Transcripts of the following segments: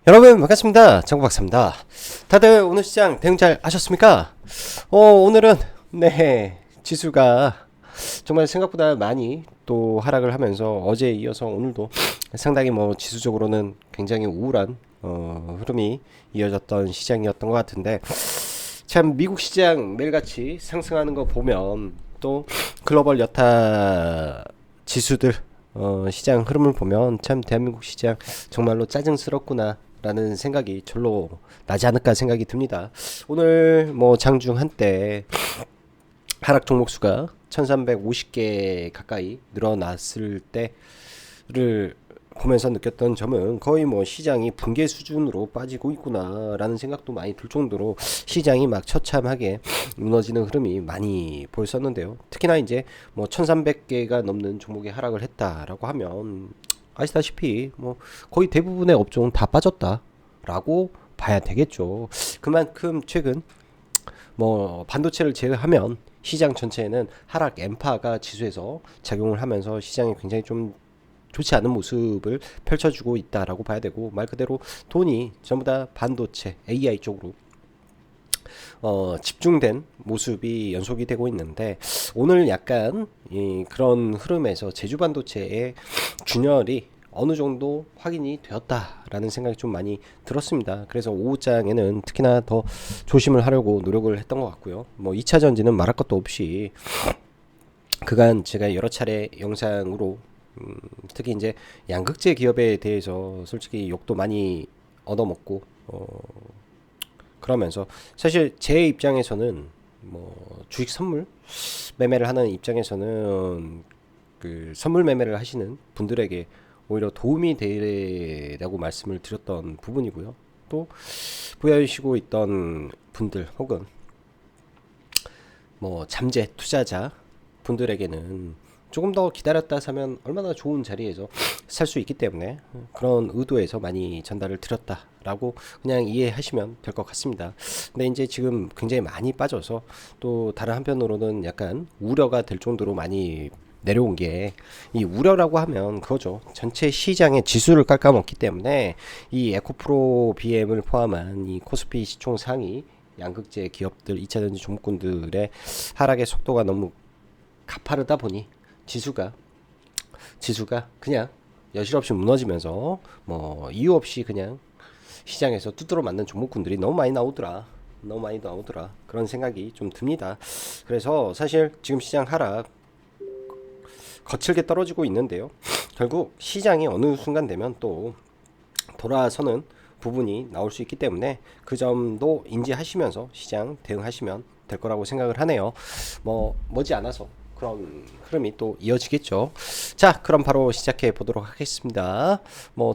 여러분 반갑습니다. 정박사입니다. 다들 오늘 시장 대응 잘 하셨습니까? 오늘은 지수가 정말 생각보다 많이 또 하락을 하면서 어제에 이어서 오늘도 상당히 지수적으로는 굉장히 우울한 흐름이 이어졌던 시장이었던 것 같은데, 참 미국 시장 매일같이 상승하는 거 보면 또 글로벌 여타 지수들 시장 흐름을 보면 참 대한민국 시장 정말로 짜증스럽구나 라는 생각이 절로 나지 않을까 생각이 듭니다. 오늘 장중 한때 하락 종목 수가 1350개 가까이 늘어났을 때를 보면서 느꼈던 점은 거의 시장이 붕괴 수준으로 빠지고 있구나 라는 생각도 많이 들 정도로 시장이 막 처참하게 무너지는 흐름이 많이 보였었는데요. 특히나 이제 1300개가 넘는 종목이 하락을 했다라고 하면 아시다시피 거의 대부분의 업종은 다 빠졌다라고 봐야 되겠죠. 그만큼 최근 반도체를 제외하면 시장 전체에는 하락 엠파가 지수에서 작용을 하면서 시장이 굉장히 좀 좋지 않은 모습을 펼쳐주고 있다라고 봐야 되고, 말 그대로 돈이 전부 다 반도체 AI 쪽으로 집중된 모습이 연속이 되고 있는데, 오늘 약간 그런 흐름에서 제주 반도체의 균열이 어느 정도 확인이 되었다라는 생각이 좀 많이 들었습니다. 그래서 오후장에는 특히나 더 조심을 하려고 노력을 했던 것 같고요. 2차 전지는 말할 것도 없이 그간 제가 여러 차례 영상으로 특히 이제 양극재 기업에 대해서 솔직히 욕도 많이 얻어먹고 그러면서 사실 제 입장에서는 주식 선물 매매를 하는 입장에서는 그 선물 매매를 하시는 분들에게 오히려 도움이 되라고 말씀을 드렸던 부분이고요. 또 보유하시고 있던 분들 혹은 잠재 투자자 분들에게는 조금 더 기다렸다 사면 얼마나 좋은 자리에서 살 수 있기 때문에 그런 의도에서 많이 전달을 드렸다라고 그냥 이해하시면 될 것 같습니다. 근데 이제 지금 굉장히 많이 빠져서 또 다른 한편으로는 약간 우려가 될 정도로 많이 내려온 게, 이 우려라고 하면 그거죠. 전체 시장의 지수를 깎아먹기 때문에 이 에코프로 BM을 포함한 이 코스피 시총 상위 양극재 기업들 2차전지 종목군들의 하락의 속도가 너무 가파르다 보니 지수가 그냥 여실없이 무너지면서 이유 없이 그냥 시장에서 두드러 맞는 종목군들이 너무 많이 나오더라 그런 생각이 좀 듭니다. 그래서 사실 지금 시장 하락 거칠게 떨어지고 있는데요, 결국 시장이 어느 순간 되면 또 돌아서는 부분이 나올 수 있기 때문에 그 점도 인지하시면서 시장 대응하시면 될 거라고 생각을 하네요. 머지않아서 그런 흐름이 또 이어지겠죠. 자, 그럼 바로 시작해 보도록 하겠습니다.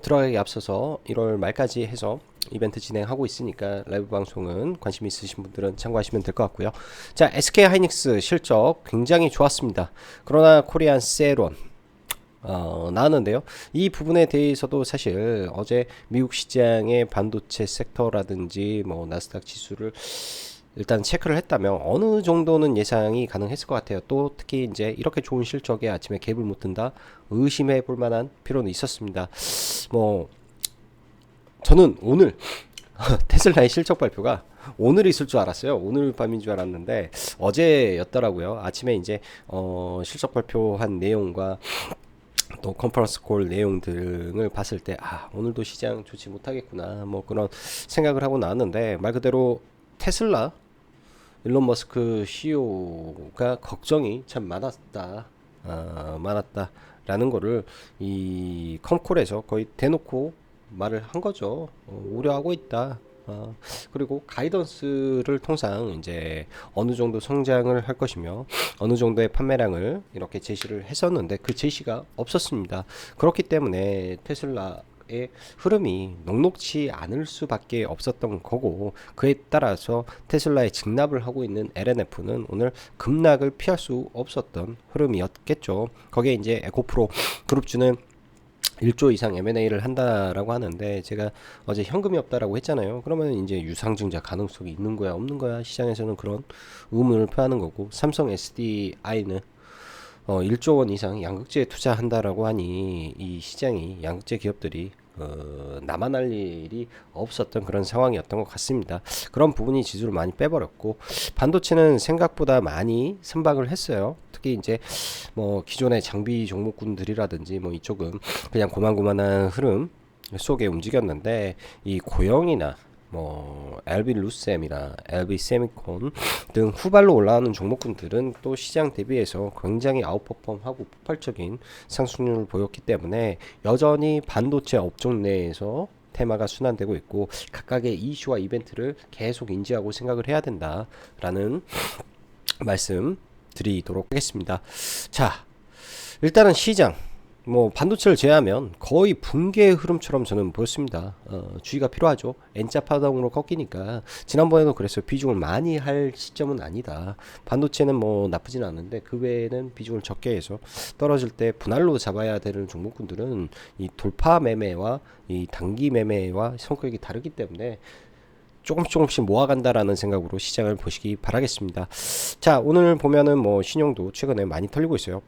들어가기 앞서서 1월 말까지 해서 이벤트 진행하고 있으니까 라이브 방송은 관심 있으신 분들은 참고하시면 될 것 같고요. 자, SK 하이닉스 실적 굉장히 좋았습니다. 그러나 코리안 세론 나왔는데요. 이 부분에 대해서도 사실 어제 미국 시장의 반도체 섹터라든지 나스닥 지수를 일단 체크를 했다면 어느 정도는 예상이 가능했을 것 같아요. 또 특히 이제 이렇게 좋은 실적에 아침에 갭을 못 든다 의심해 볼 만한 필요는 있었습니다. 저는 오늘 테슬라의 실적 발표가 오늘 있을 줄 알았어요. 오늘 밤인 줄 알았는데 어제였더라고요. 아침에 이제 실적 발표한 내용과 또 컨퍼런스 콜 내용 등을 봤을 때 오늘도 시장 좋지 못하겠구나 그런 생각을 하고 나왔는데, 말 그대로 테슬라 일론 머스크 CEO가 걱정이 참 많았다라는 거를 이 컴콜에서 거의 대놓고 말을 한 거죠. 우려하고 있다. 그리고 가이던스를 통상 이제 어느 정도 성장을 할 것이며 어느 정도의 판매량을 이렇게 제시를 했었는데 그 제시가 없었습니다. 그렇기 때문에 테슬라의 흐름이 녹록치 않을 수밖에 없었던 거고, 그에 따라서 테슬라에 직납을 하고 있는 LNF는 오늘 급락을 피할 수 없었던 흐름이었겠죠. 거기에 이제 에코프로 그룹주는 1조 이상 M&A를 한다라고 하는데, 제가 어제 현금이 없다라고 했잖아요. 그러면 이제 유상증자 가능성이 있는 거야 없는 거야, 시장에서는 그런 의문을 표하는 거고, 삼성 SDI는 1조 원 이상 양극재에 투자한다라고 하니 이 시장이 양극재 기업들이 나만 할 일이 없었던 그런 상황이었던 것 같습니다. 그런 부분이 지수를 많이 빼버렸고, 반도체는 생각보다 많이 선박을 했어요. 특히 이제 뭐 기존의 장비 종목군들이라든지 뭐 이쪽은 그냥 고만고만한 흐름 속에 움직였는데, 이 고영이나 뭐 LB 루셈이나 LB 세미콘 등 후발로 올라오는 종목군들은 또 시장 대비해서 굉장히 아웃퍼폼하고 폭발적인 상승률을 보였기 때문에 여전히 반도체 업종 내에서 테마가 순환되고 있고, 각각의 이슈와 이벤트를 계속 인지하고 생각을 해야 된다라는 말씀 드리도록 하겠습니다. 자, 일단은 시장 뭐 반도체를 제외하면 거의 붕괴의 흐름처럼 저는 보였습니다. 주의가 필요하죠. N자 파동으로 꺾이니까. 지난번에도 그랬어요. 비중을 많이 할 시점은 아니다. 반도체는 뭐 나쁘진 않은데 그 외에는 비중을 적게 해서 떨어질 때 분할로 잡아야 되는 종목군들은 이 돌파 매매와 이 단기 매매와 성격이 다르기 때문에 조금씩 모아간다라는 생각으로 시장을 보시기 바라겠습니다. 자, 오늘 보면은 뭐 신용도 최근에 많이 털리고 있어요.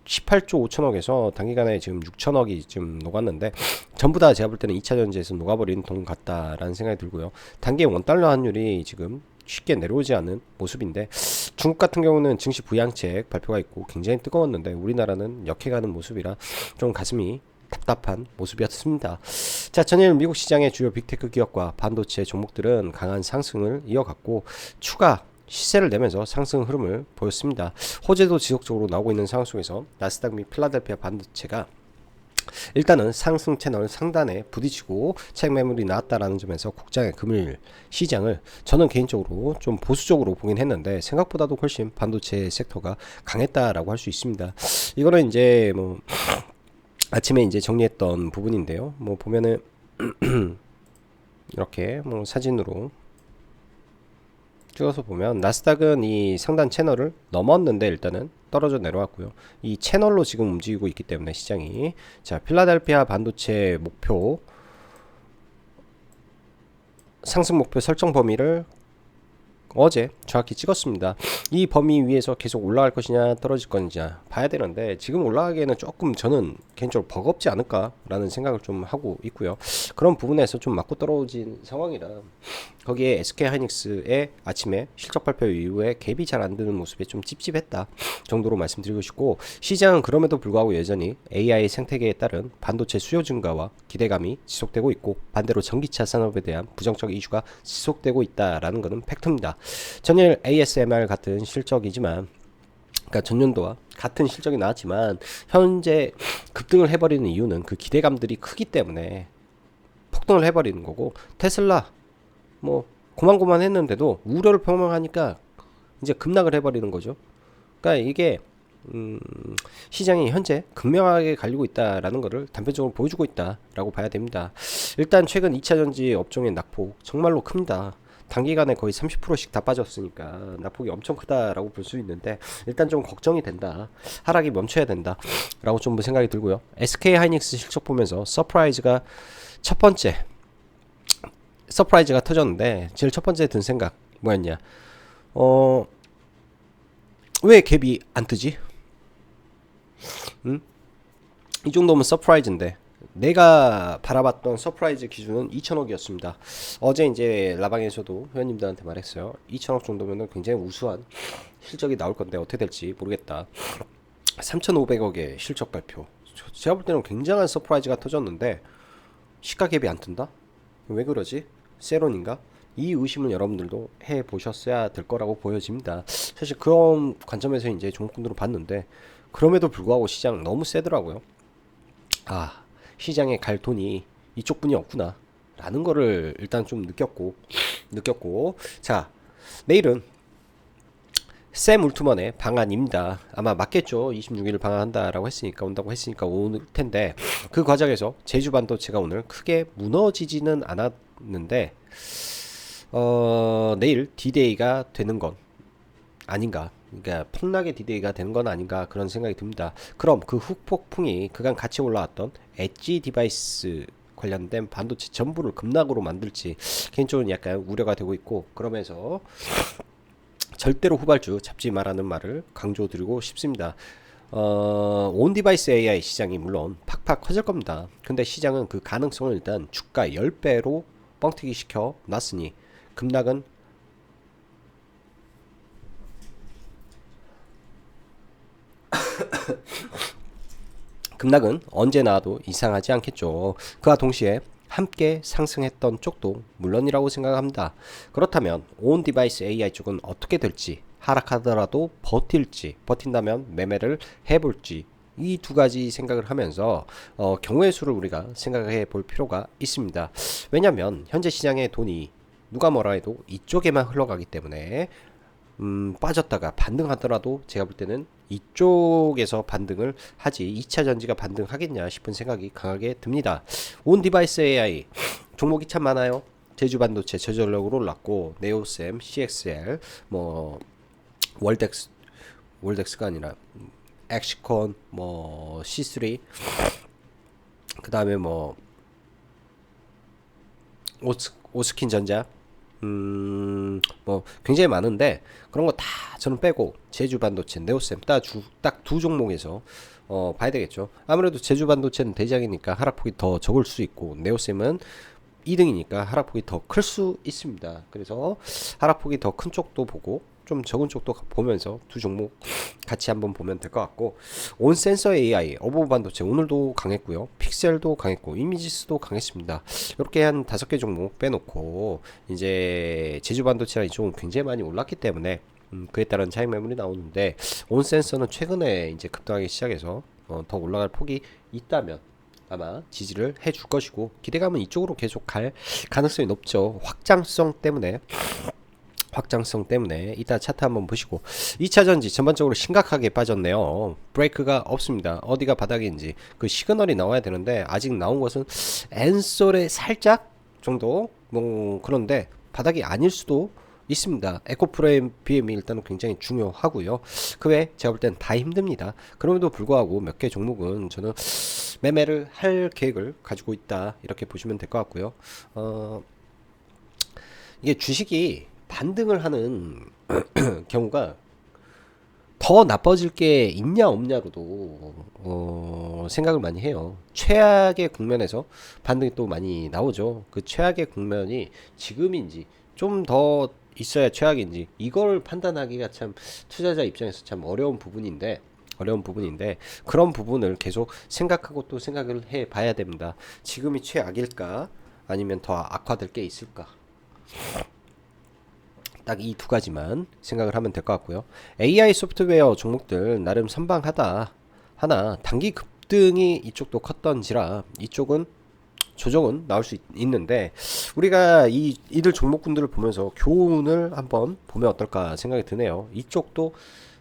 18조 5천억에서 단기간에 지금 6천억이 지금 녹았는데, 전부 다 제가 볼 때는 2차전지에서 녹아버린 돈 같다라는 생각이 들고요. 단기 원달러 환율이 지금 쉽게 내려오지 않은 모습인데, 중국 같은 경우는 증시 부양책 발표가 있고 굉장히 뜨거웠는데 우리나라는 역해가는 모습이라 좀 가슴이 답답한 모습이었습니다. 자, 전일 미국 시장의 주요 빅테크 기업과 반도체 종목들은 강한 상승을 이어갔고 추가 시세를 내면서 상승 흐름을 보였습니다. 호재도 지속적으로 나오고 있는 상황 속에서 나스닥 및 필라델피아 반도체가 일단은 상승 채널 상단에 부딪히고 차익 매물이 나왔다라는 점에서 국장의 금일 시장을 저는 개인적으로 좀 보수적으로 보긴 했는데, 생각보다도 훨씬 반도체 섹터가 강했다라고 할 수 있습니다. 이거는 이제 뭐 아침에 이제 정리했던 부분인데요. 뭐 보면은 이렇게 뭐 사진으로 찍어서 보면 나스닥은 이 상단 채널을 넘었는데 일단은 떨어져 내려왔고요. 이 채널로 지금 움직이고 있기 때문에 시장이, 자, 필라델피아 반도체 목표 상승 목표 설정 범위를 어제 정확히 찍었습니다. 이 범위 위에서 계속 올라갈 것이냐 떨어질 것이냐 봐야 되는데, 지금 올라가기에는 조금 저는 개인적으로 버겁지 않을까 라는 생각을 좀 하고 있고요. 그런 부분에서 좀 맞고 떨어진 상황이라 거기에 SK하이닉스의 아침에 실적 발표 이후에 갭이 잘 안 드는 모습에 좀 찝찝했다 정도로 말씀드리고 싶고, 시장은 그럼에도 불구하고 여전히 AI 생태계에 따른 반도체 수요 증가와 기대감이 지속되고 있고, 반대로 전기차 산업에 대한 부정적 이슈가 지속되고 있다라는 것은 팩트입니다. 전일 ASMR 같은 실적이지만, 그러니까 전년도와 같은 실적이 나왔지만 현재 급등을 해버리는 이유는 그 기대감들이 크기 때문에 폭등을 해버리는 거고, 테슬라 뭐 고만고만 했는데도 우려를 표명하니까 이제 급락을 해버리는 거죠. 그러니까 이게 시장이 현재 극명하게 갈리고 있다라는 것을 단편적으로 보여주고 있다라고 봐야 됩니다. 일단 최근 2차전지 업종의 낙폭 정말로 큽니다. 단기간에 거의 30%씩 다 빠졌으니까 낙폭이 엄청 크다라고 볼 수 있는데, 일단 좀 걱정이 된다. 하락이 멈춰야 된다 라고 좀 생각이 들고요. SK하이닉스 실적 보면서 서프라이즈가 터졌는데, 제일 첫 번째 든 생각 뭐였냐, 왜 갭이 안 뜨지? 이 정도면 서프라이즈인데, 내가 바라봤던 서프라이즈 기준은 2천억이었습니다. 어제 이제 라방에서도 회원님들한테 말했어요. 2천억 정도면 굉장히 우수한 실적이 나올 건데 어떻게 될지 모르겠다. 3,500억의 실적 발표. 제가 볼 때는 굉장한 서프라이즈가 터졌는데 시가 갭이 안 뜬다? 왜 그러지? 세론인가? 이 의심을 여러분들도 해 보셨어야 될 거라고 보여집니다. 사실 그런 관점에서 이제 종목군으로 봤는데, 그럼에도 불구하고 시장 너무 세더라고요. 아, 시장에 갈 돈이 이쪽 분이 없구나 라는 거를 일단 좀 느꼈고, 자, 내일은 샘 울트먼의 방한입니다. 아마 맞겠죠. 26일 방한한다라고 했으니까, 온다고 했으니까 올 텐데, 그 과정에서 제주 반도체가 오늘 크게 무너지지는 않았는데 내일 D-Day가 되는 건 아닌가, 그러니까 폭락의 D-Day가 되는 건 아닌가, 그런 생각이 듭니다. 그럼 그 후폭풍이 그간 같이 올라왔던 엣지 디바이스 관련된 반도체 전부를 급락으로 만들지 개인적으로 약간 우려가 되고 있고, 그러면서 절대로 후발주 잡지 마라는 말을 강조드리고 싶습니다. 온 디바이스 AI 시장이 물론 팍팍 커질 겁니다. 근데 시장은 그 가능성을 일단 주가 10배로 뻥튀기 시켜 놨으니 급락은 급락은 언제 나와도 이상하지 않겠죠. 그와 동시에 함께 상승했던 쪽도 물론이라고 생각합니다. 그렇다면 온 디바이스 AI 쪽은 어떻게 될지, 하락하더라도 버틴다면 매매를 해볼지, 이 두 가지 생각을 하면서 경우의 수를 우리가 생각해 볼 필요가 있습니다. 왜냐하면 현재 시장의 돈이 누가 뭐라 해도 이쪽에만 흘러가기 때문에 빠졌다가 반등하더라도 제가 볼 때는 이쪽에서 반등을 하지 2차 전지가 반등하겠냐 싶은 생각이 강하게 듭니다. 온 디바이스 AI 종목이 참 많아요. 제주반도체 저전력으로 올랐고 네오셈, CXL, 뭐 월덱스가 아니라 엑시콘, 뭐 C3, 그 다음에 뭐 오스킨전자, 뭐 굉장히 많은데 그런 거 다 저는 빼고 제주반도체, 네오셈 딱 두 종목에서 봐야 되겠죠. 아무래도 제주반도체는 대장이니까 하락폭이 더 적을 수 있고 네오셈은 2등이니까 하락폭이 더 클 수 있습니다. 그래서 하락폭이 더 큰 쪽도 보고 좀 적은 쪽도 보면서 두 종목 같이 한번 보면 될 것 같고, 온 센서 AI, 어보브 반도체 오늘도 강했고요. 픽셀도 강했고 이미지스도 강했습니다. 이렇게 한 5개 종목 빼놓고 이제 제주 반도체랑 이쪽은 굉장히 많이 올랐기 때문에 그에 따른 차익 매물이 나오는데, 온 센서는 최근에 이제 급등하기 시작해서 더 올라갈 폭이 있다면 아마 지지를 해줄 것이고, 기대감은 이쪽으로 계속 갈 가능성이 높죠. 확장성 때문에 이따 차트 한번 보시고, 2차 전지 전반적으로 심각하게 빠졌네요. 브레이크가 없습니다. 어디가 바닥인지 그 시그널이 나와야 되는데 아직 나온 것은 엔솔에 살짝 정도, 뭐 그런데 바닥이 아닐 수도 있습니다. 에코프레임 BM이 일단은 굉장히 중요하고요. 그 외에 제가 볼 땐 다 힘듭니다. 그럼에도 불구하고 몇 개 종목은 저는 매매를 할 계획을 가지고 있다, 이렇게 보시면 될 것 같고요. 이게 주식이 반등을 하는 경우가 더 나빠질 게 있냐 없냐로도 생각을 많이 해요. 최악의 국면에서 반등이 또 많이 나오죠. 그 최악의 국면이 지금인지 좀 더 있어야 최악인지 이걸 판단하기가 참 투자자 입장에서 참 어려운 부분인데 그런 부분을 계속 생각하고 또 생각을 해 봐야 됩니다. 지금이 최악일까 아니면 더 악화될 게 있을까? 딱 이 두 가지만 생각을 하면 될 것 같고요. AI 소프트웨어 종목들 나름 선방하다 하나 단기 급등이 이쪽도 컸던지라 이쪽은 조정은 나올 수 있는데, 우리가 이들 종목군들을 보면서 교훈을 한번 보면 어떨까 생각이 드네요. 이쪽도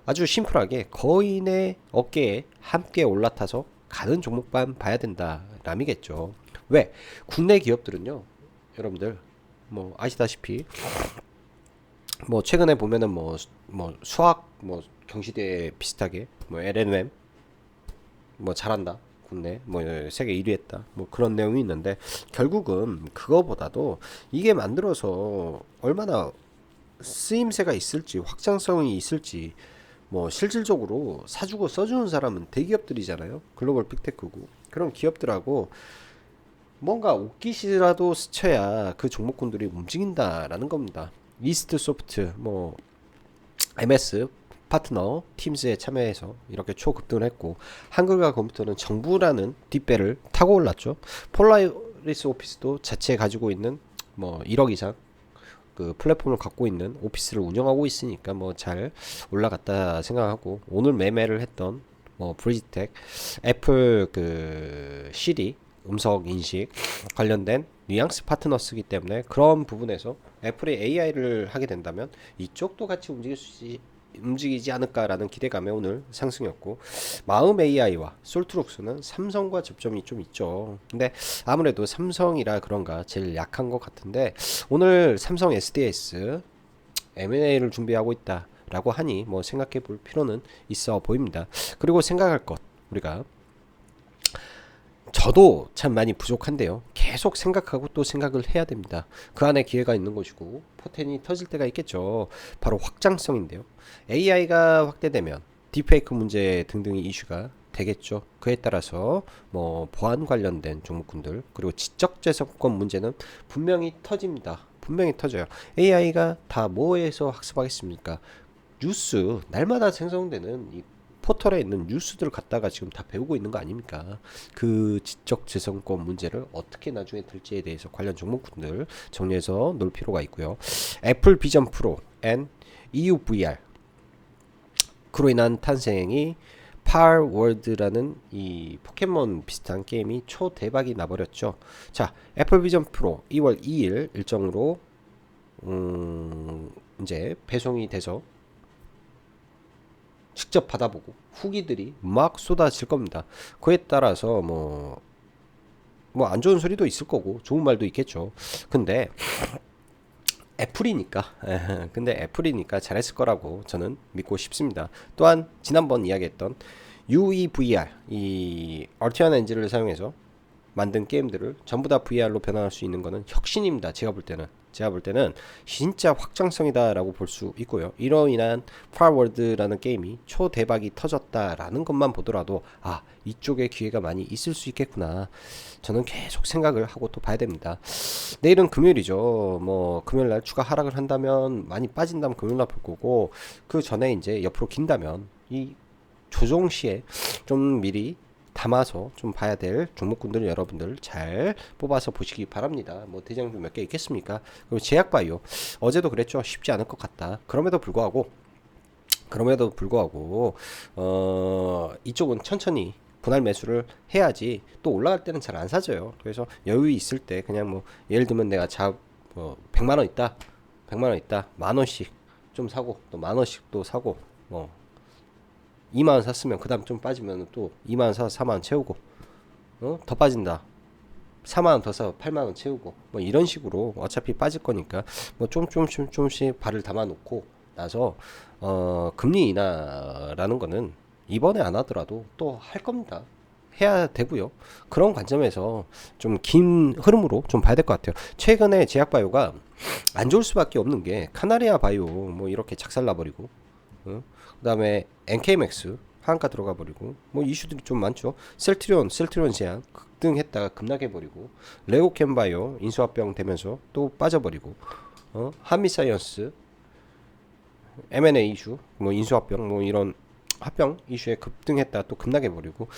아주 심플하게 거인의 어깨에 함께 올라타서 가는 종목만 봐야 된다 람이겠죠. 왜? 국내 기업들은요, 여러분들 뭐 아시다시피 뭐 최근에 보면은 뭐 수학 뭐 경시대 비슷하게 뭐 LNM 뭐 잘한다, 국내 뭐 세계 1위 했다, 뭐 그런 내용이 있는데, 결국은 그거보다도 이게 만들어서 얼마나 쓰임새가 있을지, 확장성이 있을지, 뭐 실질적으로 사주고 써주는 사람은 대기업들이잖아요. 글로벌 빅테크고. 그런 기업들하고 뭔가 옷깃이라도 스쳐야 그 종목군들이 움직인다라는 겁니다. 이스트 소프트, 뭐 MS 파트너 팀즈에 참여해서 이렇게 초급등을 했고, 한글과 컴퓨터는 정부라는 뒷배를 타고 올랐죠. 폴라리스 오피스도 자체 가지고 있는 뭐 1억 이상 그 플랫폼을 갖고 있는 오피스를 운영하고 있으니까 뭐 잘 올라갔다 생각하고, 오늘 매매를 했던 뭐 브리지텍, 애플 그 시리 음성 인식 관련된 뉘앙스 파트너스기 때문에 그런 부분에서 애플이 AI를 하게 된다면 이쪽도 같이 움직이지 않을까라는 기대감에 오늘 상승이었고, 마음 AI와 솔트룩스는 삼성과 접점이 좀 있죠. 근데 아무래도 삼성이라 그런가 제일 약한 것 같은데, 오늘 삼성 SDS M&A를 준비하고 있다 라고 하니 뭐 생각해 볼 필요는 있어 보입니다. 그리고 생각할 것, 우리가 저도 참 많이 부족한데요. 계속 생각하고 또 생각을 해야 됩니다. 그 안에 기회가 있는 것이고 포텐이 터질 때가 있겠죠. 바로 확장성인데요. AI가 확대되면 딥페이크 문제 등등의 이슈가 되겠죠. 그에 따라서 뭐 보안 관련된 종목군들 그리고 지적재산권 문제는 분명히 터집니다. 분명히 터져요. AI가 다 뭐에서 학습하겠습니까? 뉴스 날마다 생성되는 이 포털에 있는 뉴스들을 갖다가 지금 다 배우고 있는 거 아닙니까? 그 지적재산권 문제를 어떻게 나중에 될지에 대해서 관련 종목군들 정리해서 놓을 필요가 있고요. 애플 비전 프로 and EUVR 그로 인한 탄생이 파월드라는 이 포켓몬 비슷한 게임이 초대박이 나버렸죠. 자, 애플 비전 프로 2월 2일 일정으로 이제 배송이 돼서 직접 받아보고 후기들이 막 쏟아질 겁니다. 그에 따라서 뭐 안 좋은 소리도 있을 거고 좋은 말도 있겠죠. 근데 애플이니까 근데 애플이니까 잘했을 거라고 저는 믿고 싶습니다. 또한 지난번 이야기했던 UEVR 이 얼티언 엔진을 사용해서 만든 게임들을 전부 다 VR로 변환할 수 있는 거는 혁신입니다. 제가 볼 때는 진짜 확장성이다라고 볼 수 있고요. 이로 인한 파워월드라는 게임이 초대박이 터졌다라는 것만 보더라도 아, 이쪽에 기회가 많이 있을 수 있겠구나. 저는 계속 생각을 하고 또 봐야 됩니다. 내일은 금요일이죠. 뭐 금요일날 추가 하락을 한다면 많이 빠진다면 금요일날 볼 거고 그 전에 이제 옆으로 긴다면 이 조정 시에 좀 미리 담아서 좀 봐야 될 종목군들을 여러분들 잘 뽑아서 보시기 바랍니다. 뭐 대장주 몇 개 있겠습니까? 그리고 제약바이오 어제도 그랬죠. 쉽지 않을 것 같다. 그럼에도 불구하고 이쪽은 천천히 분할 매수를 해야지 또 올라갈 때는 잘 안 사져요. 그래서 여유 있을 때 그냥 뭐 예를 들면 내가 100만 원 있다. 100만 원 있다. 만 원씩 좀 사고 또 만 원씩 또 사고 뭐 2만원 샀으면 그 다음 좀 빠지면 또 2만원 사서 4만원 채우고 더 빠진다 4만원 더 사서 8만원 채우고 뭐 이런 식으로 어차피 빠질 거니까 뭐 조금씩 발을 담아 놓고 나서 금리 인하라는 거는 이번에 안 하더라도 또 할 겁니다. 해야 되고요. 그런 관점에서 좀 긴 흐름으로 좀 봐야 될 것 같아요. 최근에 제약바이오가 안 좋을 수밖에 없는 게 카나리아 바이오 뭐 이렇게 작살나버리고 그 다음에 NK맥스 한가 들어가 버리고 뭐 이슈들이 좀 많죠. 셀트리온 제한 급등했다가 급락해버리고 레고캠바이오 인수합병 되면서 또 빠져버리고 한미사이언스 M&A 이슈 뭐 인수합병 뭐 이런 합병 이슈에 급등했다 또 급락해버리고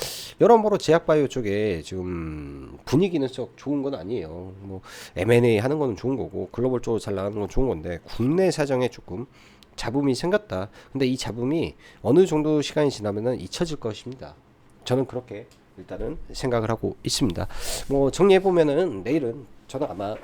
여러모로 제약바이오 쪽에 지금 분위기는 썩 좋은 건 아니에요. 뭐 M&A 하는 거는 좋은 거고 글로벌 쪽으로 잘 나가는 건 좋은 건데 국내 사정에 조금 잡음이 생겼다. 근데 이 잡음이 어느 정도 시간이 지나면은 잊혀질 것입니다. 저는 그렇게 일단은 생각을 하고 있습니다. 뭐 정리해보면은 내일은 저는 아마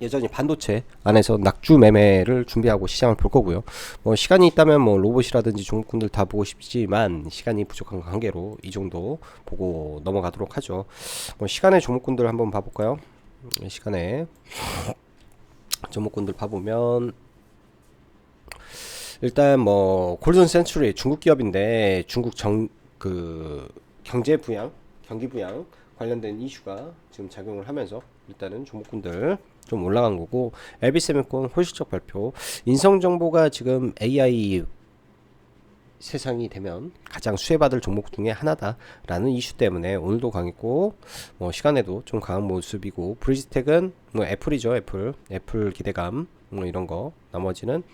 여전히 반도체 안에서 낙주 매매를 준비하고 시장을 볼 거고요. 뭐 시간이 있다면 뭐 로봇이라든지 종목군들 다 보고 싶지만 시간이 부족한 관계로 이 정도 보고 넘어가도록 하죠. 뭐 시간의 종목군들 한번 봐볼까요? 시간에 종목군들 봐보면 일단 뭐 골든 센츄리 중국 기업인데 중국 경제 부양, 경기 부양 관련된 이슈가 지금 작용을 하면서 일단은 종목군들 좀 올라간 거고 LB세미콘 호실적 발표 인성 정보가 지금 AI 세상이 되면 가장 수혜받을 종목 중에 하나다라는 이슈 때문에 오늘도 강했고 뭐 시간에도 좀 강한 모습이고 브리지텍은 뭐 애플이죠. 애플 기대감 뭐 이런 거 나머지는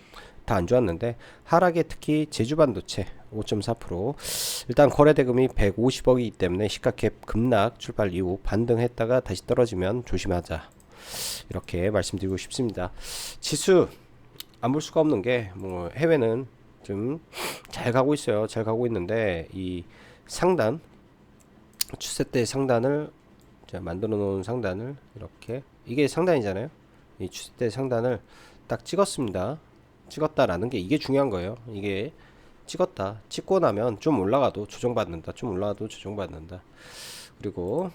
다 안 좋았는데 하락에 특히 제주반도체 5.4% 일단 거래대금이 150억이기 때문에 시가캡 급락 출발 이후 반등했다가 다시 떨어지면 조심하자 이렇게 말씀드리고 싶습니다. 지수 안 볼 수가 없는 게 뭐 해외는 좀 잘 가고 있어요. 잘 가고 있는데 이 상단 추세대 상단을 제가 만들어 놓은 상단을 이렇게 이게 상단이잖아요. 이 추세대 상단을 딱 찍었다라는 게 이게 중요한 거예요. 이게 찍고 나면 좀 올라가도 조정받는다. 그리고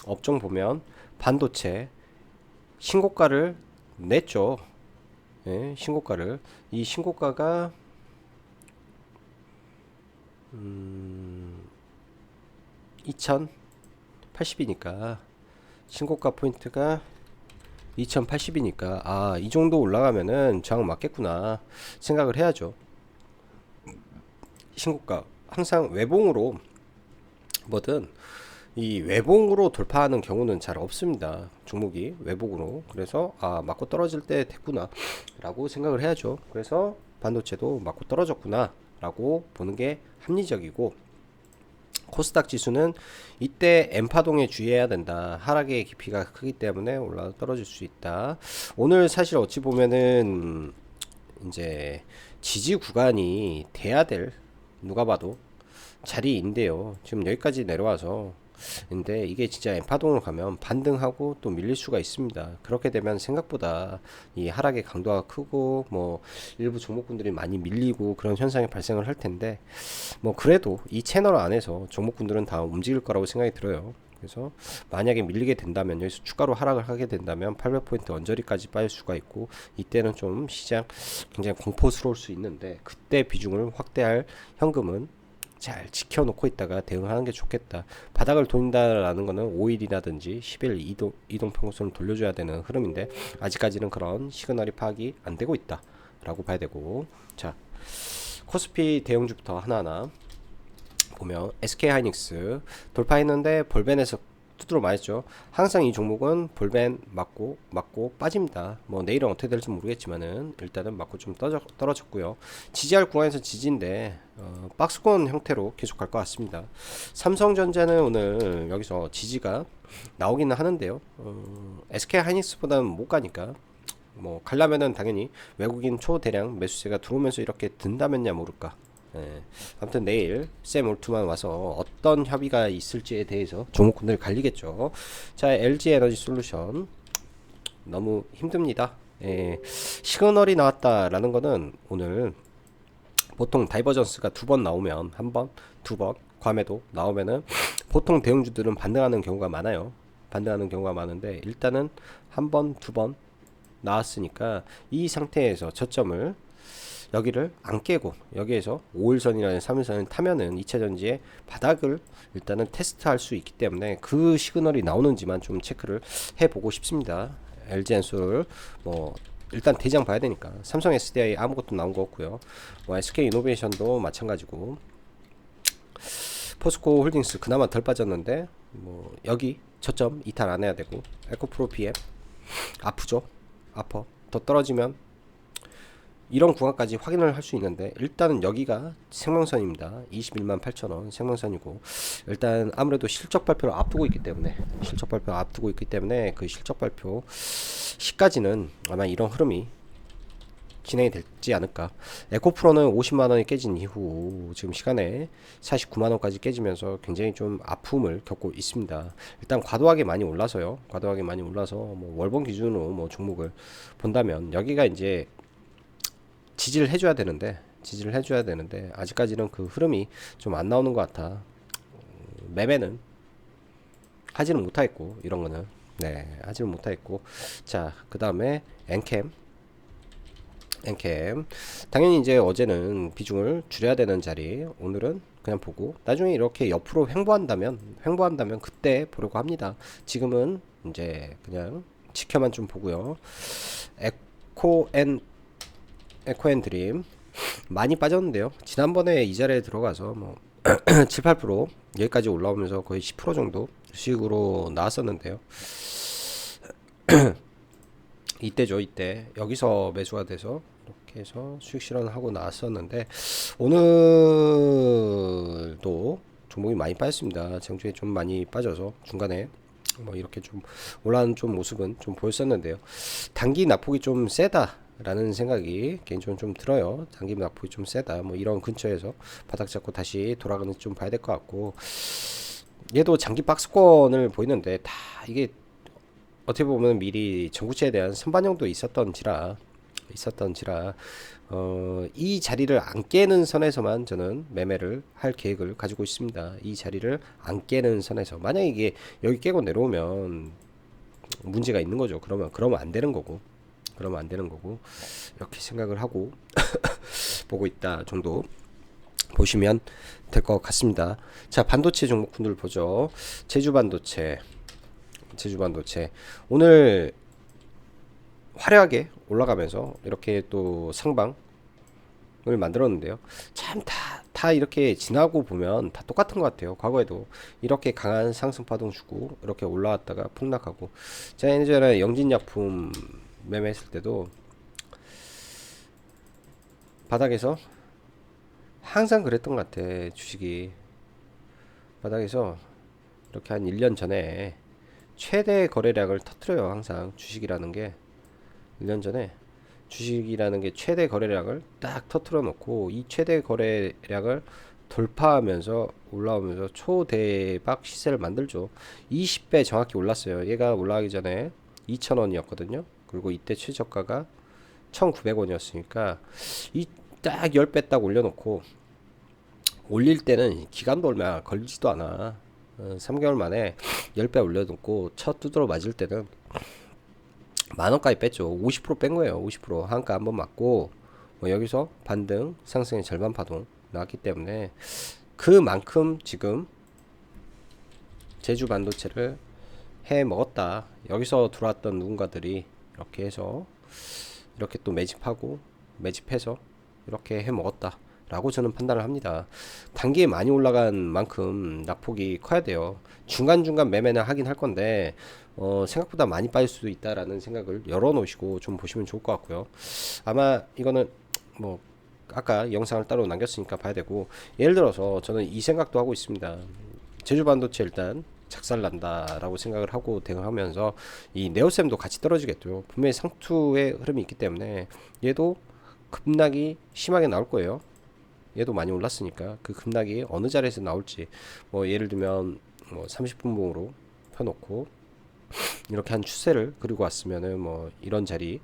업종 보면 반도체 신고가를 냈죠. 네, 신고가를 이 신고가가 2080이니까 신고가 포인트가 2080이니까 아, 이 정도 올라가면은 저항 맞겠구나 생각을 해야죠. 신고가 항상 외봉으로 뭐든 이 외봉으로 돌파하는 경우는 잘 없습니다. 종목이 외봉으로. 그래서 맞고 떨어질 때 됐구나 라고 생각을 해야죠. 그래서 반도체도 맞고 떨어졌구나 라고 보는 게 합리적이고, 코스닥 지수는 이때 M파동에 주의해야 된다. 하락의 깊이가 크기 때문에 올라 떨어질 수 있다. 오늘 사실 어찌 보면은 이제 지지 구간이 돼야 될, 누가 봐도 자리인데요. 지금 여기까지 내려와서, 근데 이게 진짜 M파동으로 가면 반등하고 또 밀릴 수가 있습니다. 그렇게 되면 생각보다 이 하락의 강도가 크고 뭐 일부 종목군들이 많이 밀리고 그런 현상이 발생을 할 텐데, 뭐 그래도 이 채널 안에서 종목군들은 다 움직일 거라고 생각이 들어요. 그래서 만약에 밀리게 된다면, 여기서 추가로 하락을 하게 된다면 800포인트 언저리까지 빠질 수가 있고, 이때는 좀 시장 굉장히 공포스러울 수 있는데, 그때 비중을 확대할 현금은 잘 지켜놓고 있다가 대응하는 게 좋겠다. 바닥을 돈다라는 거는 5일이라든지 10일 이동평균선을 돌려줘야 되는 흐름인데, 아직까지는 그런 시그널이 파악이 안 되고 있다 라고 봐야 되고, 자, 코스피 대형주부터 하나하나 보면 SK하이닉스 돌파했는데 볼벤에서 두드러 맞았죠. 항상 이 종목은 볼벤 맞고 빠집니다. 뭐 내일은 어떻게 될지 모르겠지만은 일단은 맞고 좀 떨어졌고요. 지지할 구간에서 지지인데 박스권 형태로 계속 갈 것 같습니다. 삼성전자는 오늘 여기서 지지가 나오기는 하는데요. SK하이닉스보다는 못 가니까 뭐 가려면은 당연히 외국인 초대량 매수세가 들어오면서 이렇게 든다면야 모를까. 아무튼 내일 샘 올트만 와서 어떤 협의가 있을지에 대해서 종목군들 갈리겠죠. 자, LG 에너지 솔루션 너무 힘듭니다. 시그널이 나왔다라는 거는 오늘 보통 다이버전스가 두 번 나오면, 한 번, 두 번 과매도 나오면은 보통 대형주들은 반등하는 경우가 많아요. 반등하는 경우가 많은데, 일단은 한 번, 두 번 나왔으니까 이 상태에서 저점을 여기를 안 깨고 여기에서 5일선이나 3일선을 타면은 2차전지의 바닥을 일단은 테스트할 수 있기 때문에 그 시그널이 나오는지만 좀 체크를 해보고 싶습니다. LG엔솔 뭐 일단 대장 봐야 되니까. 삼성 SDI 아무것도 나온 거 없고요. 뭐 SK이노베이션도 마찬가지고, 포스코 홀딩스 그나마 덜 빠졌는데 뭐 여기 저점 이탈 안 해야 되고, 에코프로 PM 아프죠. 아퍼 더 떨어지면 이런 구간까지 확인을 할 수 있는데, 일단은 여기가 생명선입니다. 21만 8천원 생명선이고, 일단 아무래도 실적 발표를 앞두고 있기 때문에 그 실적 발표 시까지는 아마 이런 흐름이 진행이 되지 않을까. 에코프로는 50만원이 깨진 이후 지금 시간에 49만원까지 깨지면서 굉장히 좀 아픔을 겪고 있습니다. 일단 과도하게 많이 올라서요. 뭐 월봉 기준으로 뭐 종목을 본다면 여기가 이제 지지를 해줘야 되는데 아직까지는 그 흐름이 좀 안 나오는 것 같아. 매매는 하지는 못하겠고, 이런 거는 하지는 못하겠고. 자, 그 다음에 엔캠 당연히 이제 어제는 비중을 줄여야 되는 자리, 오늘은 그냥 보고 나중에 이렇게 옆으로 횡보한다면 그때 보려고 합니다. 지금은 이제 그냥 지켜만 좀 보고요. 에코앤드림 많이 빠졌는데요. 지난번에 이 자리에 들어가서 뭐 7, 8% 여기까지 올라오면서 거의 10% 정도 수익으로 나왔었는데요. 이때 여기서 매수가 돼서 이렇게 해서 수익 실현하고 나왔었는데, 오늘도 종목이 많이 빠졌습니다. 장중에 좀 많이 빠져서 중간에 뭐 이렇게 좀 올라가는 좀 모습은 좀 보였었는데요. 단기 낙폭이 좀 세다 라는 생각이 개인적으로 좀 들어요. 단기 낙폭이 좀 세다. 뭐 이런 근처에서 바닥 잡고 다시 돌아가는지 좀 봐야 될 것 같고, 얘도 장기 박스권을 보이는데 다 이게 어떻게 보면 미리 전구체에 대한 선반영도 있었던지라 이 자리를 안 깨는 선에서만 저는 매매를 할 계획을 가지고 있습니다. 이 자리를 안 깨는 선에서, 만약에 이게 여기 깨고 내려오면 문제가 있는 거죠. 그러면 안 되는 거고 이렇게 생각을 하고 보고 있다 정도 보시면 될 것 같습니다. 자, 반도체 종목군들 보죠. 제주반도체 오늘 화려하게 올라가면서 이렇게 또 상방을 만들었는데요. 참 다 다 이렇게 지나고 보면 다 똑같은 것 같아요. 과거에도 이렇게 강한 상승 파동 주고 이렇게 올라왔다가 폭락하고, 제가 예전에 영진약품 매매했을 때도 바닥에서 항상 그랬던 것 같아. 주식이 바닥에서 이렇게 한 1년 전에 최대 거래량을 터트려요. 항상 주식이라는 게 1년 전에 주식이라는 게 최대 거래량을 딱 터트려 놓고, 이 최대 거래량을 돌파하면서 올라오면서 초대박 시세를 만들죠. 20배 정확히 올랐어요. 얘가 올라가기 전에 2,000원이었거든요. 그리고 이때 최저가가 1,900원이었으니까 이 딱 10배 딱 올려놓고, 올릴 때는 기간도 얼마 걸리지도 않아. 3개월 만에 10배 올려놓고 첫 두드러 맞을 때는 만원까지 뺐죠. 50%뺀 거예요. 50% 한가 한번 맞고, 뭐 여기서 반등 상승의 절반 파동 나왔기 때문에 그만큼 지금 제주 반도체를 해 먹었다. 여기서 들어왔던 누군가들이 이렇게 해서 이렇게 또 매집해서 이렇게 해 먹었다 라고 저는 판단을 합니다. 단기에 많이 올라간 만큼 낙폭이 커야 돼요. 중간중간 매매는 하긴 할 건데 생각보다 많이 빠질 수도 있다라는 생각을 열어놓으시고 좀 보시면 좋을 것 같고요. 아마 이거는 뭐 아까 영상을 따로 남겼으니까 봐야 되고, 예를 들어서 저는 이 생각도 하고 있습니다. 제주 반도체 일단 작살난다 라고 생각을 하고 대응하면서 이 네오셈도 같이 떨어지겠죠. 분명히 상투의 흐름이 있기 때문에 얘도 급락이 심하게 나올 거예요. 얘도 많이 올랐으니까 그 급락이 어느 자리에서 나올지, 뭐 예를 들면 뭐 30분봉으로 펴놓고 이렇게 한 추세를 그리고 왔으면은 뭐 이런 자리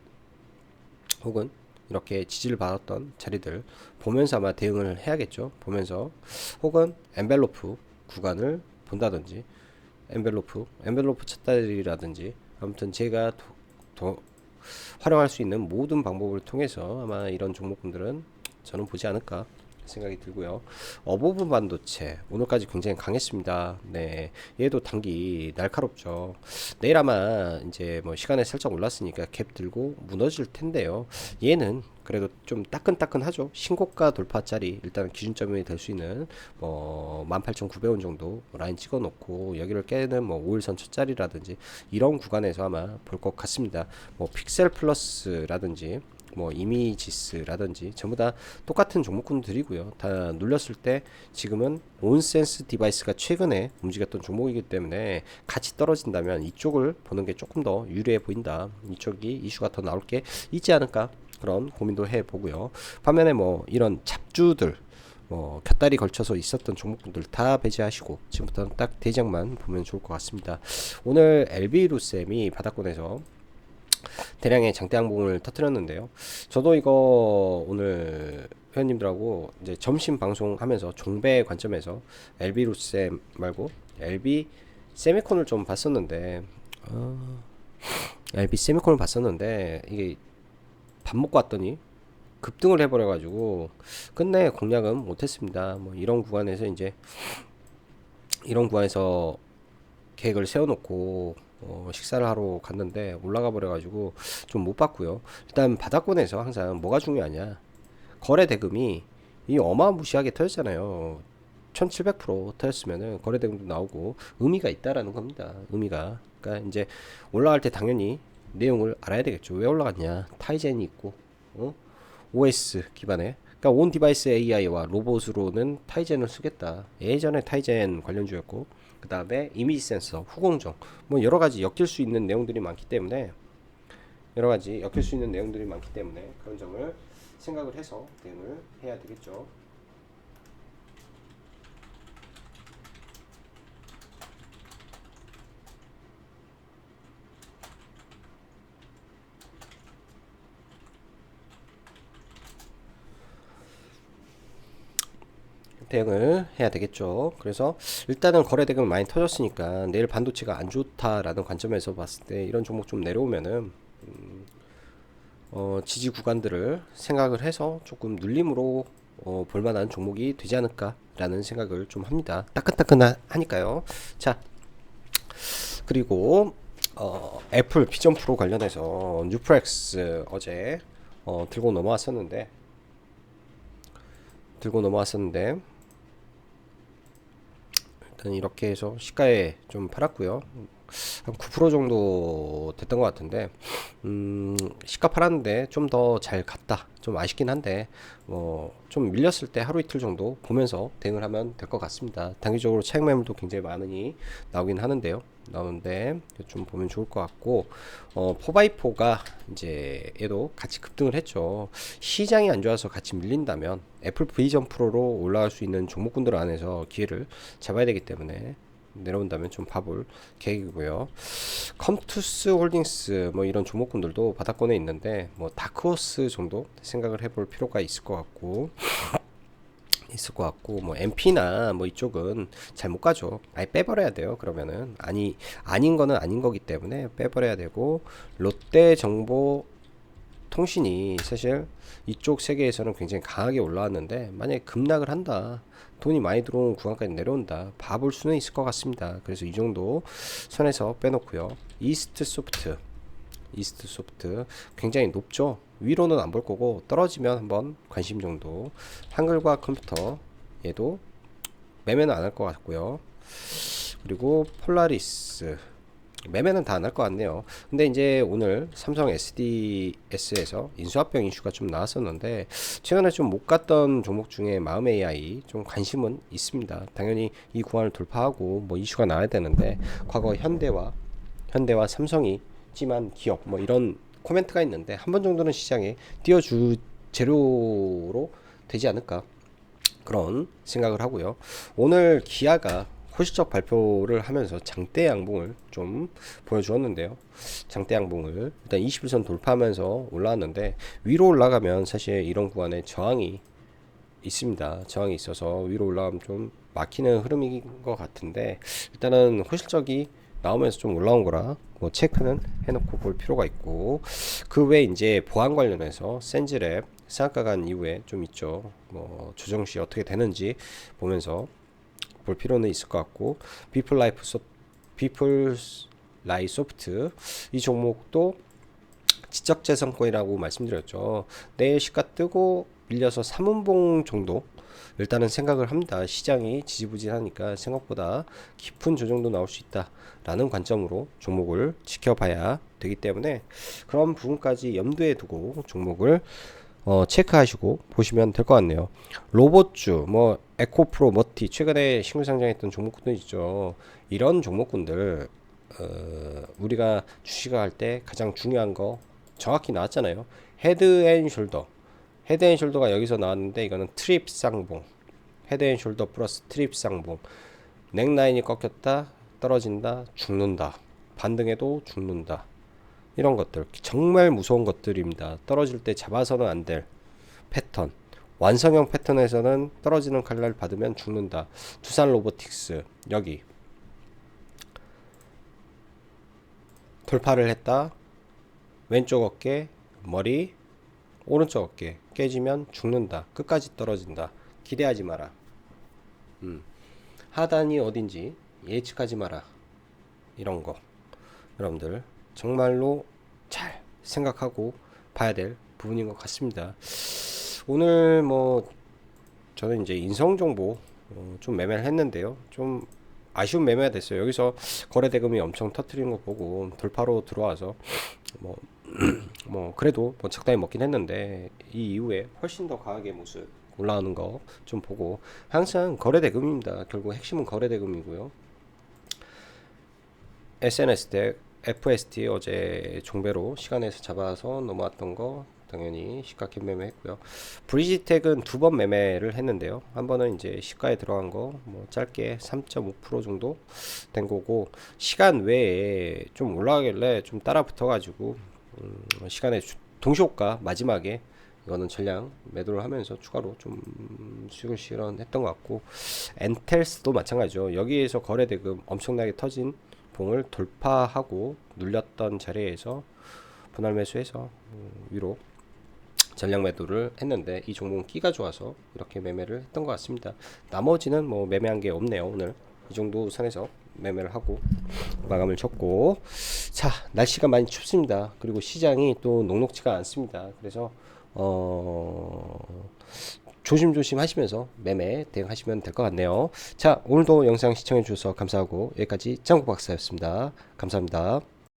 혹은 이렇게 지지를 받았던 자리들 보면서 아마 대응을 해야겠죠. 보면서 혹은 엔벨로프 구간을 본다든지, 엔벨로프 찻다리라든지, 아무튼 제가 더 활용할 수 있는 모든 방법을 통해서 아마 이런 종목군들은 저는 보지 않을까 생각이 들고요. 어보브 반도체 오늘까지 굉장히 강했습니다. 네, 얘도 단기 날카롭죠. 내일 아마 이제 뭐 시간에 살짝 올랐으니까 갭 들고 무너질 텐데요. 얘는 그래도 좀 따끈따끈하죠. 신고가 돌파짜리 일단 기준점이 될 수 있는 뭐 18,900원 정도 라인 찍어 놓고 여기를 깨는 뭐 5일선 첫자리라든지 이런 구간에서 아마 볼 것 같습니다. 뭐 픽셀 플러스라든지 뭐 이미지스라든지 전부 다 똑같은 종목군들이고요. 다 눌렸을 때 지금은 온센스 디바이스가 최근에 움직였던 종목이기 때문에 같이 떨어진다면 이쪽을 보는 게 조금 더 유리해 보인다. 이쪽이 이슈가 더 나올 게 있지 않을까, 그런 고민도 해보고요. 반면에 뭐 이런 잡주들 뭐 곁다리 걸쳐서 있었던 종목분들 다 배제하시고 지금부터는 딱 대장만 보면 좋을 것 같습니다. 오늘 LB루셈이 바닥권에서 대량의 장대 항봉을 터뜨렸는데요. 저도 이거 오늘 회원님들하고 이제 점심 방송하면서 종배 관점에서 LB루셈 말고 LB 세미콘을 좀 봤었는데, LB 세미콘을 봤었는데 이게 밥 먹고 왔더니 급등을 해버려가지고 끝내 공략은 못했습니다. 뭐 이런 구간에서 계획을 세워놓고 식사를 하러 갔는데 올라가 버려가지고 좀 못 봤고요. 일단 바닥권에서 항상 뭐가 중요하냐, 거래 대금이 이 어마무시하게 터졌잖아요. 1700% 터졌으면은 거래 대금도 나오고 의미가 있다라는 겁니다. 의미가, 그러니까 이제 올라갈 때 당연히 내용을 알아야 되겠죠. 왜 올라갔냐, 타이젠이 있고 OS 기반에, 그러니까 온 디바이스 AI와 로봇으로는 타이젠을 쓰겠다. 예전에 타이젠 관련주였고, 그 다음에 이미지 센서, 후공정, 뭐 여러 가지 엮일 수 있는 내용들이 많기 때문에 그런 점을 생각을 해서 대응을 해야 되겠죠. 대응을 해야 되겠죠. 그래서 일단은 거래 대금 많이 터졌으니까 내일 반도체가 안 좋다라는 관점에서 봤을 때 이런 종목 좀 내려오면은 지지 구간들을 생각을 해서 조금 눌림으로 볼만한 종목이 되지 않을까라는 생각을 좀 합니다. 따끈따끈하니까요. 자, 그리고 애플 비전 프로 관련해서 뉴프렉스 어제 들고 넘어왔었는데 들고 넘어왔었는데 일단 이렇게 해서 시가에 좀 팔았고요. 한 9% 정도 됐던 것 같은데 시가 팔았는데 좀 더 잘 갔다, 좀 아쉽긴 한데 뭐 좀 밀렸을 때 하루 이틀 정도 보면서 대응을 하면 될 것 같습니다. 단기적으로 차익 매물도 굉장히 많이 나오긴 하는데요. 나오는데 좀 보면 좋을 것 같고, 4x4가 이제 얘도 같이 급등을 했죠. 시장이 안 좋아서 같이 밀린다면 애플 비전 프로로 올라갈 수 있는 종목군들 안에서 기회를 잡아야 되기 때문에 내려온다면 좀 봐볼 계획이고요. 컴투스 홀딩스 뭐 이런 종목군들도 바닥권에 있는데 뭐 다크호스 정도 생각을 해볼 필요가 있을 것 같고 뭐 MP나 뭐 이쪽은 잘 못 가죠. 아예 빼버려야 돼요. 그러면은 아닌 거는 아닌 거기 때문에 빼버려야 되고, 롯데 정보 통신이 사실 이쪽 세계에서는 굉장히 강하게 올라왔는데 만약에 급락을 한다, 돈이 많이 들어온 구간까지 내려온다, 봐볼 수는 있을 것 같습니다. 그래서 이 정도 선에서 빼놓고요. 이스트 소프트 굉장히 높죠. 위로는 안 볼 거고 떨어지면 한번 관심 정도. 한글과 컴퓨터 얘도 매매는 안 할 것 같고요. 그리고 폴라리스 매매는 다 안 할 것 같네요. 근데 이제 오늘 삼성 SDS에서 인수합병 이슈가 좀 나왔었는데 최근에 좀 못 갔던 종목 중에 마음 AI 좀 관심은 있습니다. 당연히 이 구간을 돌파하고 뭐 이슈가 나와야 되는데, 과거 현대와 삼성이 찜한 기업 뭐 이런 코멘트가 있는데 한 번 정도는 시장에 띄워줄 재료로 되지 않을까, 그런 생각을 하고요. 오늘 기아가 호실적 발표를 하면서 장대 양봉을 좀 보여주었는데요. 장대 양봉을 일단 21선 돌파하면서 올라왔는데 위로 올라가면 사실 이런 구간에 저항이 있습니다. 저항이 있어서 위로 올라가면 좀 막히는 흐름인 것 같은데, 일단은 호실적이 나오면서 좀 올라온 거라 뭐 체크는 해놓고 볼 필요가 있고, 그 외에 이제 보안 관련해서 센즈랩 상한가 간 이후에 좀 있죠. 뭐 조정 시 어떻게 되는지 보면서 볼 필요는 있을 것 같고, 비플라이 소프트 이 종목도 지적재생권이라고 말씀드렸죠. 내일 시가 뜨고 밀려서 3분봉 정도 일단은 생각을 합니다. 시장이 지지부진하니까 생각보다 깊은 조정도 나올 수 있다라는 관점으로 종목을 지켜봐야 되기 때문에 그런 부분까지 염두에 두고 종목을 체크하시고 보시면 될 것 같네요. 로봇주, 뭐 에코프로, 머티 최근에 신규 상장했던 종목군들 있죠. 이런 종목군들 우리가 주식을 할 때 가장 중요한 거 정확히 나왔잖아요. 헤드앤숄더가 여기서 나왔는데 이거는 트립 쌍봉, 헤드앤숄더 플러스 트립 쌍봉. 넥라인이 꺾였다, 떨어진다, 죽는다, 반등해도 죽는다, 이런 것들 정말 무서운 것들입니다. 떨어질 때 잡아서는 안 될 패턴, 완성형 패턴에서는 떨어지는 칼날 받으면 죽는다. 두산 로보틱스 여기 돌파를 했다, 왼쪽 어깨, 머리, 오른쪽 어깨 깨지면 죽는다, 끝까지 떨어진다, 기대하지 마라. 하단이 어딘지 예측하지 마라. 이런 거 여러분들 정말로 잘 생각하고 봐야 될 부분인 것 같습니다. 오늘 뭐 저는 이제 인성정보 좀 매매를 했는데요. 좀 아쉬운 매매가 됐어요. 여기서 거래대금이 엄청 터트리는 거 보고 돌파로 들어와서 뭐, 뭐 그래도 뭐 적당히 먹긴 했는데 이 이후에 훨씬 더 강하게 모습 올라오는 거 좀 보고, 항상 거래대금입니다. 결국 핵심은 거래대금이고요. SNS 대 FST 어제 종배로 시간에서 잡아서 넘어왔던 거 당연히 시가캡 매매했고요. 브리지텍은 두 번 매매를 했는데요. 한 번은 이제 시가에 들어간 거 뭐 짧게 3.5% 정도 된 거고, 시간 외에 좀 올라가길래 좀 따라 붙어가지고 시간에 동시호가 마지막에 이거는 전량 매도를 하면서 추가로 좀 수익을 실현했던 것 같고, 엔텔스도 마찬가지죠. 여기에서 거래대금 엄청나게 터진 봉을 돌파하고 눌렸던 자리에서 분할 매수해서 위로 전량 매도를 했는데 이 종목은 끼가 좋아서 이렇게 매매를 했던 것 같습니다. 나머지는 뭐 매매한 게 없네요. 오늘 이 정도 선에서 매매를 하고 마감을 쳤고, 자, 날씨가 많이 춥습니다. 그리고 시장이 또 녹록지가 않습니다. 그래서 조심조심 하시면서 매매 대응하시면 될 것 같네요. 자, 오늘도 영상 시청해 주셔서 감사하고 여기까지 짱구 박사였습니다. 감사합니다.